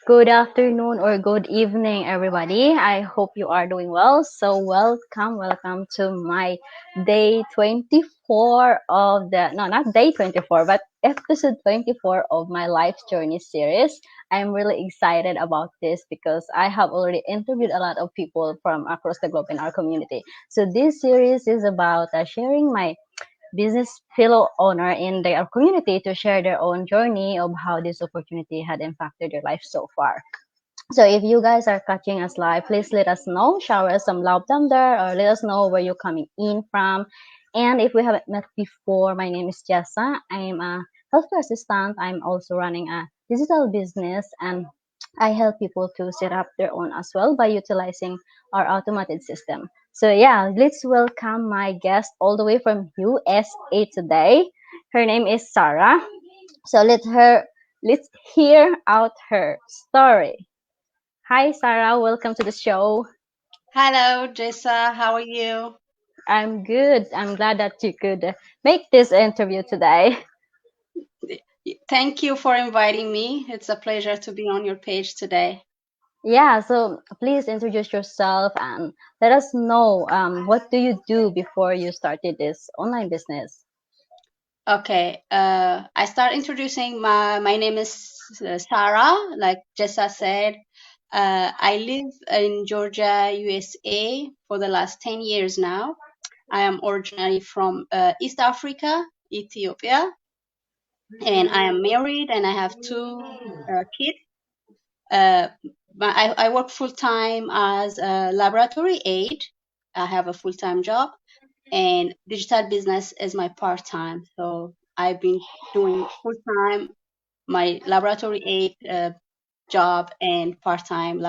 Good afternoon or good evening, everybody. I hope you are doing well. So, welcome to my day 24 of the, no, not day 24, but episode 24 of my life journey series. I'm really excited about this because I have already interviewed a lot of people from across the globe in our community. So, this series is about sharing my business fellow owner in their community to share their own journey of how this opportunity had impacted their life so far. So if you guys are catching us live, please let us know, shower us some love down there, or let us know where you're coming in from. And if we haven't met before, my name is Jessa. I'm a healthcare assistant. I'm also running a digital business, and I help people to set up their own as well by utilizing our automated system. So yeah, let's welcome my guest all the way from USA today. Her name is Sarah. So let's hear out her story. Hi, Sarah. Welcome to the show. Hello, Jessa. How are you? I'm good. I'm glad that you could make this interview today. Thank you for inviting me. It's a pleasure to be on your page today. Yeah, so please introduce yourself and let us know what do you do before you started this online business. Okay, I start introducing my name is Sara, like Jessa said. I live in Georgia, USA for the last 10 years now. I am originally from East Africa, Ethiopia, and I am married and I have two kids. Uh, I work full time as a laboratory aide. I have a full time job, and digital business is my part time. So I've been doing full time my laboratory aide job and part time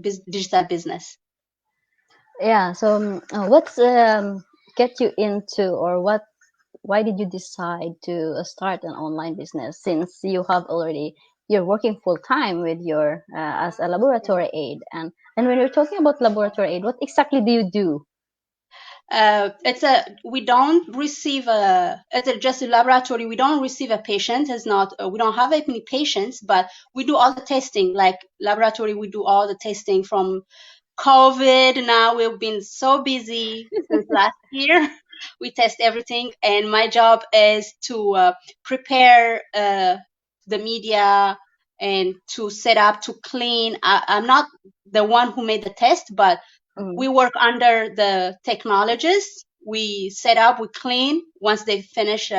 digital business. Yeah, so what's get you into or what why did you decide to start an online business since you're working full time with your as a laboratory aide and when you're talking about laboratory aide, what exactly do you do? It's a we don't receive a it's a, just a laboratory. We don't receive a patient. It's not we don't have any patients, but we do all the testing. Like laboratory, we do all the testing from COVID. Now we've been so busy since last year. We test everything, and my job is to prepare the media and to set up to clean. I'm not the one who made the test, but Mm. we work under the technologists. We set up, we clean. Once they finish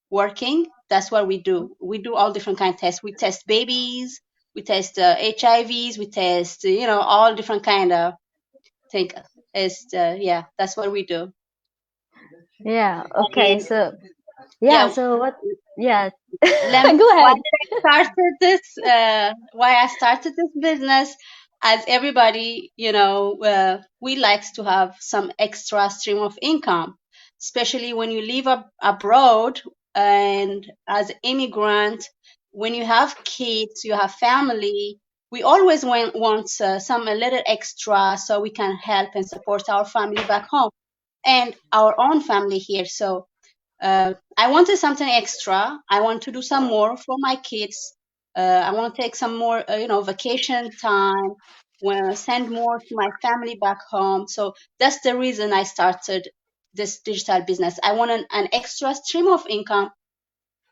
working, that's what we do. We do all different kind of tests. We test babies, we test HIVs, we test, all different kind of things. Yeah, that's what we do. Yeah, okay, And so yeah, yeah, so what yeah. Lem, Go why ahead. did I started this? Why I started this business? As everybody, we likes to have some extra stream of income, especially when you live abroad and as immigrant. When you have kids, you have family. We always want some a little extra so we can help and support our family back home and our own family here. So I wanted something extra. I want to do some more for my kids. I want to take some more, vacation time. Want to send more to my family back home. So that's the reason I started this digital business. I wanted an extra stream of income,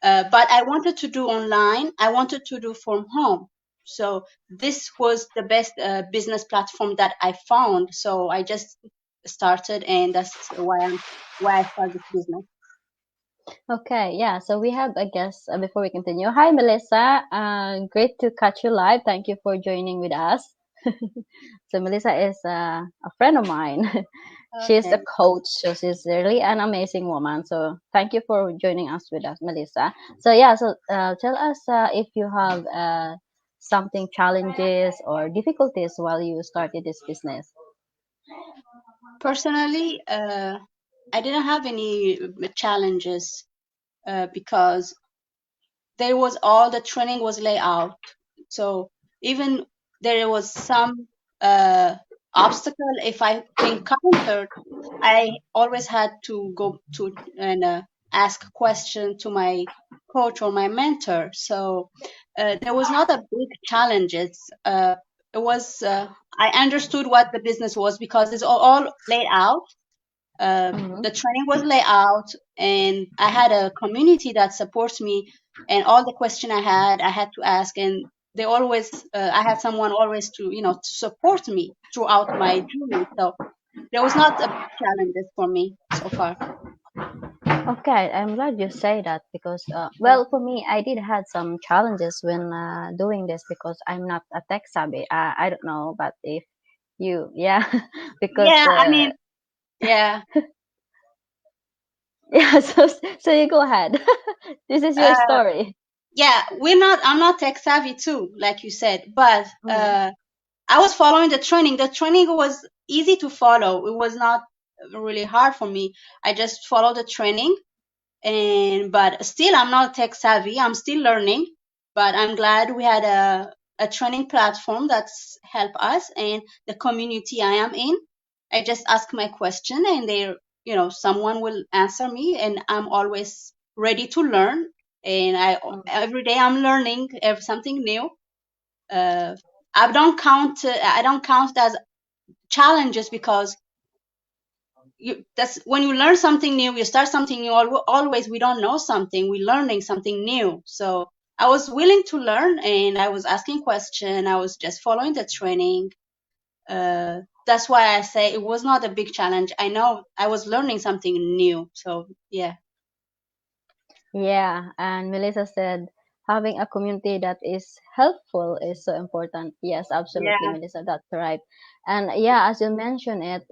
but I wanted to do online. I wanted to do from home. So this was the best business platform that I found. So I just started, and that's why I started this business. Okay, yeah, so we have a guest before we continue. Hi, Melissa. Great to catch you live. Thank you for joining with us. So Melissa is a friend of mine. She's a Okay. coach, so she's really an amazing woman. So thank you for joining us with us, Melissa. So yeah, so tell us if you have something challenges or difficulties while you started this business. Personally, I didn't have any challenges because there was all the training was laid out. So even there was some obstacle if I encountered, I always had to go to and ask question to my coach or my mentor. So there was not a big challenge. It was I understood what the business was because it's all laid out. Mm-hmm. The training was laid out, and I had a community that supports me. And all the question I had to ask, and they always I had someone always to to support me throughout my journey. So there was not a big challenges for me so far. Okay, I'm glad you say that because, Yeah. well, for me, I did had some challenges when doing this because I'm not a tech savvy. I don't know, but if you, yeah, because, Yeah, I mean, yeah. yeah. So you go ahead. This is your Uh, story. yeah, I'm not tech savvy too, like you said, but Mm, I was following the training. The training was easy to follow. It was not really hard for me. I just followed the training, and but still I'm not tech savvy. I'm still learning, but I'm glad we had a training platform that's help us and the community I am in. I just ask my question, and they, someone will answer me, and I'm always ready to learn. And mm, every day I'm learning something new. uh, I don't count as challenges because that's when you learn something new, you start something new. Always we don't know something, we're learning something new. So I was willing to learn, and I was asking question. I was just following the training. That's why I say it was not a big challenge. I know I was learning something new. So yeah. yeah, and Melissa said having a community that is helpful is so important. Yes, absolutely, Yeah. Melissa, that's right. And yeah, as you mentioned it,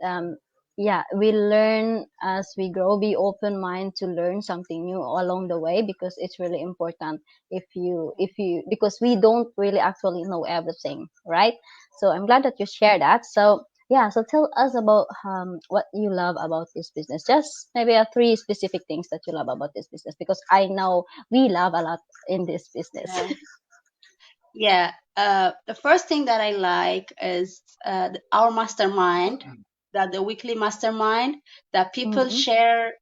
yeah, we learn as we grow. Be open mind to learn something new along the way because it's really important. If you because we don't really actually know everything, right? So I'm glad that you share that. So yeah, so tell us about what you love about this business. Just maybe three specific things that you love about this business because I know we love a lot in this business. Yeah. Yeah, the first thing that I like is our mastermind, that the weekly mastermind, that people Mm-hmm. share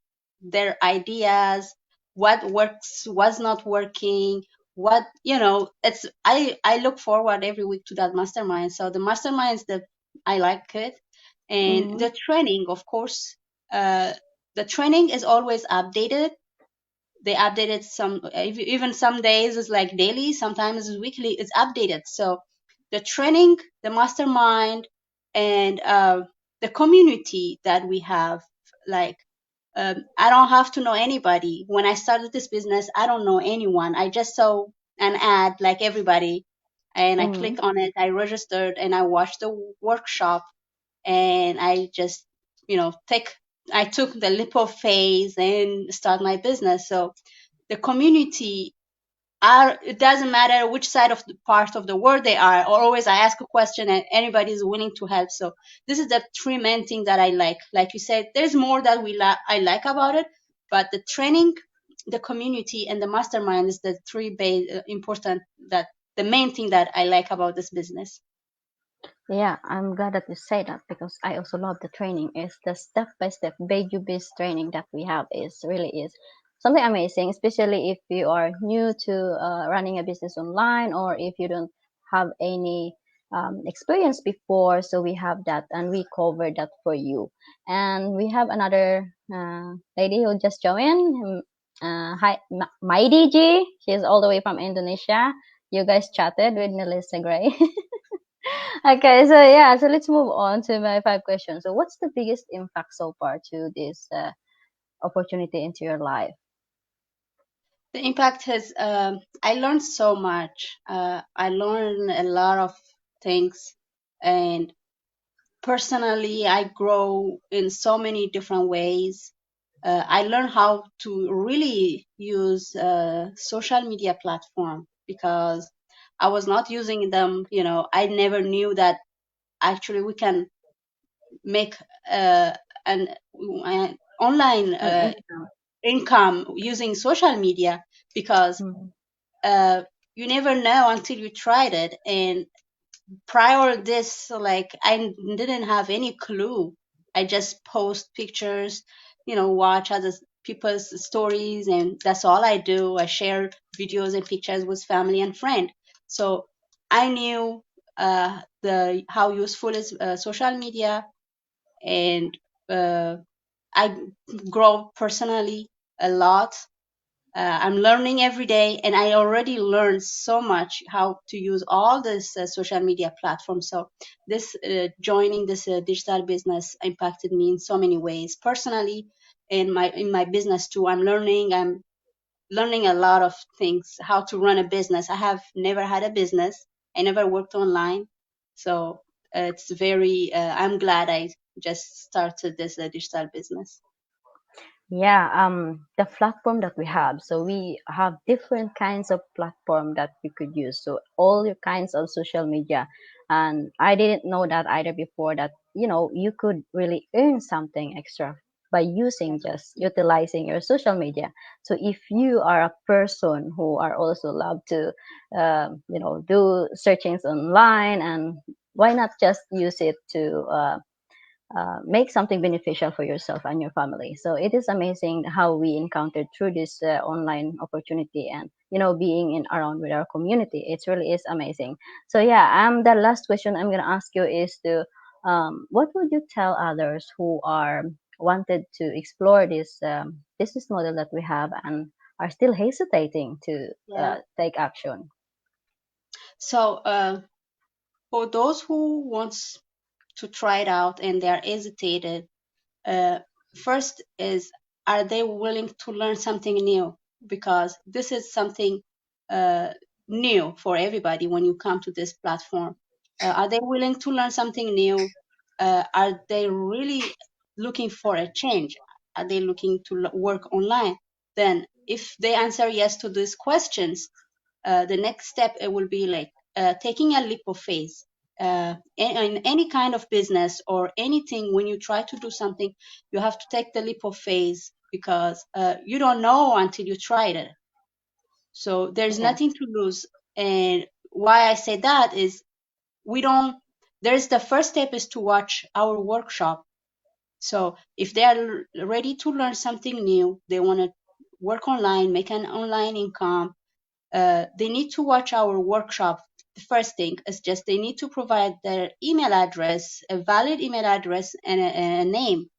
their ideas, what works, what's not working, it's I look forward every week to that mastermind. So the mastermind is the I like it, and Mm-hmm. the training, of course, uh, the training is always updated. They updated some, even some days is like daily, sometimes it's weekly, it's updated. So the training, the mastermind, and the community that we have, like, I don't have to know anybody. When I started this business, I don't know anyone. I just saw an ad like everybody, and I Mm-hmm. clicked on it, I registered, and I watched the workshop, and I just, take I took the lipo phase and start my business. So the community are, it doesn't matter which side of the part of the world they are, or always I ask a question and anybody is willing to help. So this is the three main things that I like you said, there's more that I like about it, but the training, the community, and the mastermind is the three important, that the main thing that I like about this business. Yeah, I'm glad that you say that because I also love the training. It's the step by step baby based training that we have is really is something amazing, especially if you are new to running a business online or if you don't have any experience before. So we have that and we cover that for you. And we have another lady who just joined. Hi, Maidi G. She's all the way from Indonesia. You guys chatted with Melissa Gray. Okay, so yeah, so let's move on to my five questions. So, what's the biggest impact so far to this opportunity into your life? The impact is, I learned so much. I learned a lot of things, and personally I grow in so many different ways. I learned how to really use social media platform because I was not using them. I never knew that actually we can make an online An income. income using social media, because Mhm. uh, you never know until you tried it. And prior this, like, I didn't have any clue. I just post pictures, watch other people's stories, and that's all I do. I share videos and pictures with family and friend. So I knew the how useful is social media, and uh, I grow personally a lot. I'm learning every day, and I already learned so much how to use all this social media platforms. So this joining this digital business impacted me in so many ways personally, in my business too. I'm learning a lot of things, how to run a business. I have never had a business. I never worked online, so it's very. I'm glad I just started this digital business. Yeah, the platform that we have. So we have different kinds of platform that we could use. So all your kinds of social media. And I didn't know that either before that, you could really earn something extra by using just utilizing your social media. So if you are a person who are also love to, do searchings online, and why not just use it to make something beneficial for yourself and your family. So it is amazing how we encountered through this online opportunity, and being in around with our community. It really is amazing. So yeah, the last question I'm gonna ask you is to what would you tell others who are wanted to explore this business model that we have and are still hesitating to Yeah. take action? So for those who wants to try it out and they are hesitated, uh, first is, are they willing to learn something new? Because this is something uh, new for everybody when you come to this platform. Are they willing to learn something new? Are they really looking for a change? Are they looking to work online? Then if they answer yes to these questions, the next step, it will be like taking a leap of faith. In any kind of business or anything, when you try to do something, you have to take the leap of faith, because you don't know until you tried it. So there's Yeah, nothing to lose. And why I say that is, we don't. There's the first step is to watch our workshop. So if they are ready to learn something new, they want to work online, make an online income, they need to watch our workshop. The first thing is just they need to provide their email address, a valid email address, and a name,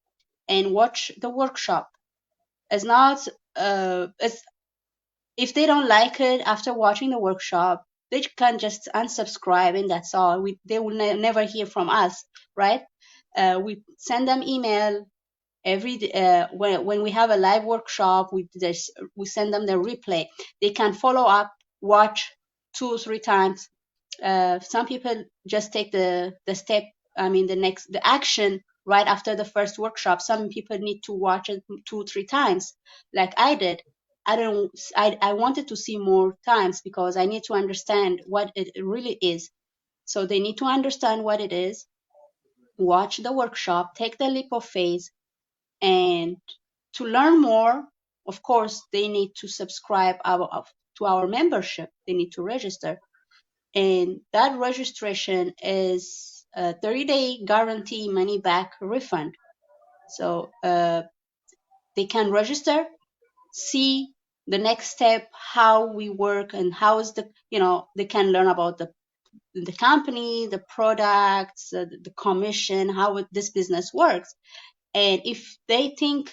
and watch the workshop. It's not, it's, if they don't like it after watching the workshop, they can just unsubscribe, and that's all. They will never hear from us, right? We send them email when we have a live workshop. We send them the replay. They can follow up, watch 2 or 3 times. Some people just take the step, I mean the action right after the first workshop. Some people need to watch it 2 3 times, like I did. I wanted to see more times, because I need to understand what it really is. So they need to understand what it is, watch the workshop, take the leap of faith. And to learn more, of course, they need to subscribe to our membership. They need to register. And that registration is a 30-day guarantee money back refund. So they can register, see the next step, how we work, and how is they can learn about the company, the products, the commission, how this business works. And if they think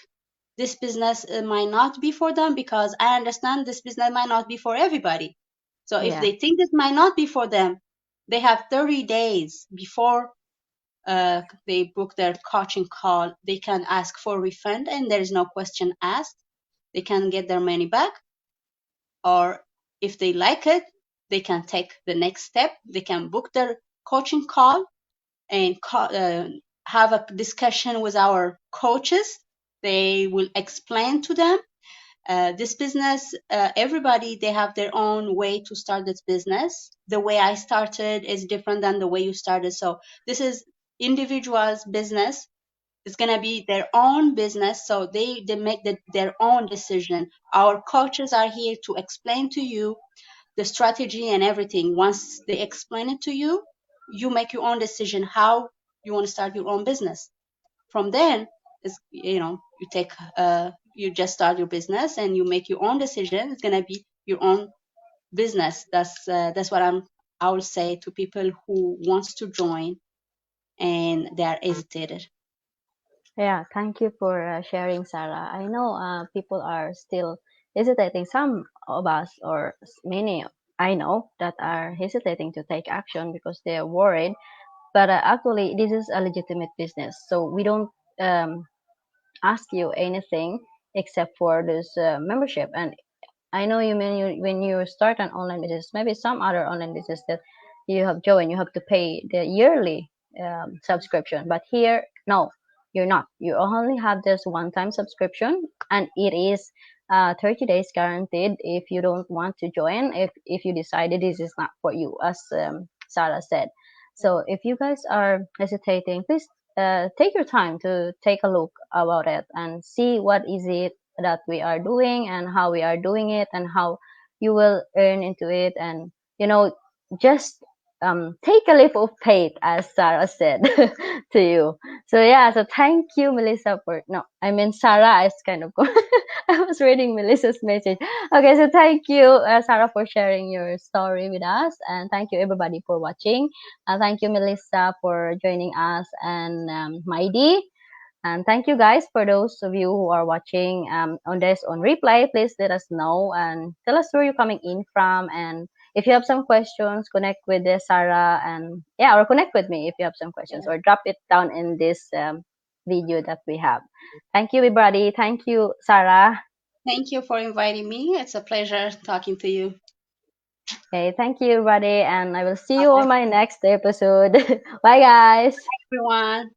this business might not be for them, because I understand this business might not be for everybody. So if yeah, they think this might not be for them, they have 30 days before they book their coaching call. They can ask for refund, and there is no question asked. They can get their money back, or if they like it, they can take the next step. They can book their coaching call and have a discussion with our coaches. They will explain to them this business. Everybody, they have their own way to start this business. The way I started is different than the way you started. So this is individuals business. It's going to be their own business, so they make their own decision. Our coaches are here to explain to you the strategy and everything. Once they explain it to you, you make your own decision how you want to start your own business. From then, is you take you just start your business and you make your own decision, it's gonna be your own business. That's what I will say to people who wants to join and they are hesitated. Yeah, thank you for sharing, Sarah. I know people are still hesitating. Some of us, or many, I know, that are hesitating to take action because they are worried. But actually, this is a legitimate business, so we don't um, ask you anything except for this membership. And I know you mean when you start an online business, maybe some other online business that you have joined, you have to pay the yearly subscription. But here, no, you're not. You only have this one-time subscription, and it is 30 days guaranteed. If you don't want to join, if you decided this is not for you, as Sarah said. So if you guys are hesitating, please take your time to take a look about it and see what is it that we are doing and how we are doing it and how you will earn into it, and you know, just take a leap of faith, as Sarah said to you. So yeah, so thank you, Melissa, for no, I mean Sarah is kind of I was reading Melissa's message. Okay, so thank you, Sarah, for sharing your story with us, and thank you everybody for watching. Thank you, Melissa, for joining us, and Maidi. And thank you guys for those of you who are watching on this on replay. Please let us know and tell us where you're coming in from. And if you have some questions, connect with Sarah, and yeah, or connect with me if you have some questions, Yeah. or drop it down in this video that we have. Thank you, everybody. Thank you, Sarah. Thank you for inviting me. It's a pleasure talking to you. Okay, thank you, everybody, and I will see you Bye, on my next episode. Bye, guys. everyone.